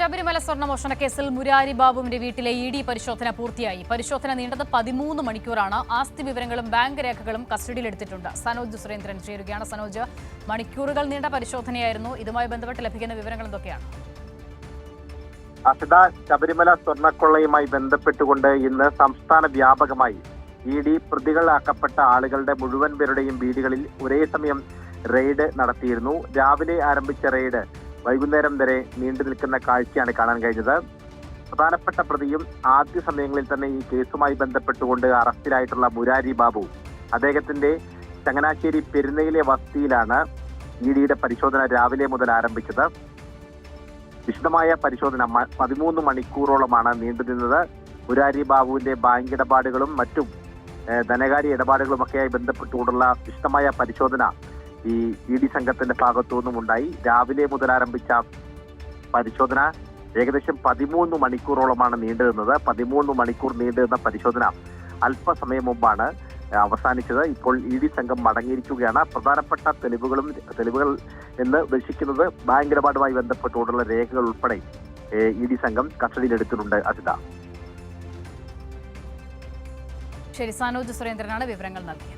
ശബരിമല സ്വർണ്ണമോഷണ കേസിൽ മുരാരി ബാബുവിന്റെ വീട്ടിലെ ഇ ഡി പരിശോധന പൂർത്തിയായി. പരിശോധന നീണ്ടത് 13 മണിക്കൂറാണ്. ആസ്തി വിവരങ്ങളും ബാങ്ക് രേഖകളും കസ്റ്റഡിയിലെടുത്തിട്ടുണ്ട്. സനോജ് സുരേന്ദ്രൻ ചേരുകയാണ്. സനോജ്, മണിക്കൂറുകൾ നീണ്ട പരിശോധനയായിരുന്നു. ഇതുമായി ബന്ധപ്പെട്ട് ലഭിക്കുന്ന വിവരങ്ങൾ എന്തൊക്കെയാണ്? അസിത, ശബരിമല സ്വർണ്ണക്കൊള്ളയുമായി ബന്ധപ്പെട്ടുകൊണ്ട് ഇന്ന് സംസ്ഥാന വ്യാപകമായി ഇ ഡി പ്രതികളാക്കപ്പെട്ട ആളുകളുടെ മുഴുവൻ പേരുടെയും വീടുകളിൽ ഒരേ സമയം റെയ്ഡ് നടത്തിയിരുന്നു. രാവിലെ ആരംഭിച്ച റെയ്ഡ് വൈകുന്നേരം വരെ നീണ്ടു നിൽക്കുന്ന കാഴ്ചയാണ് കാണാൻ കഴിഞ്ഞത്. പ്രധാനപ്പെട്ട പ്രതിയും ആദ്യ സമയങ്ങളിൽ തന്നെ ഈ കേസുമായി ബന്ധപ്പെട്ടുകൊണ്ട് അറസ്റ്റിലായിട്ടുള്ള മുരാരി ബാബു, അദ്ദേഹത്തിന്റെ ചങ്ങനാശ്ശേരി പെരുന്നയിലെ വസതിയിലാണ് ഇ ഡിയുടെ പരിശോധന രാവിലെ മുതൽ ആരംഭിച്ചത്. വിശദമായ പരിശോധന 13 മണിക്കൂറോളമാണ് നീണ്ടുനിന്നത്. മുരാരി ബാബുവിന്റെ ബാങ്ക് ഇടപാടുകളും മറ്റും ധനകാര്യ ഇടപാടുകളുമൊക്കെയായി ബന്ധപ്പെട്ടുകൊണ്ടുള്ള വിശദമായ പരിശോധന ഈ ഇ ഡി സംഘത്തിന്റെ ഭാഗത്തു നിന്നും ഉണ്ടായി. രാവിലെ മുതൽ ആരംഭിച്ച പരിശോധന ഏകദേശം 13 മണിക്കൂറോളമാണ് നീണ്ടുനിന്നത്. 13 മണിക്കൂർ നീണ്ടുനിന്ന പരിശോധന അല്പസമയം മുമ്പാണ് അവസാനിച്ചത്. ഇപ്പോൾ ഇ ഡി സംഘം മടങ്ങിയിരിക്കുകയാണ്. പ്രധാനപ്പെട്ട തെളിവുകൾ എന്ന് ഉദ്ദേശിക്കുന്നത് ബാങ്ക് ഇടപാടുമായി ബന്ധപ്പെട്ടുകൊണ്ടുള്ള രേഖകൾ ഉൾപ്പെടെ ഇ ഡി സംഘം കസ്റ്റഡിയിലെടുത്തിട്ടുണ്ട്. അസിത, ശരി, സനോജ് സുരേന്ദ്രനാണ് വിവരങ്ങൾ നൽകിയത്.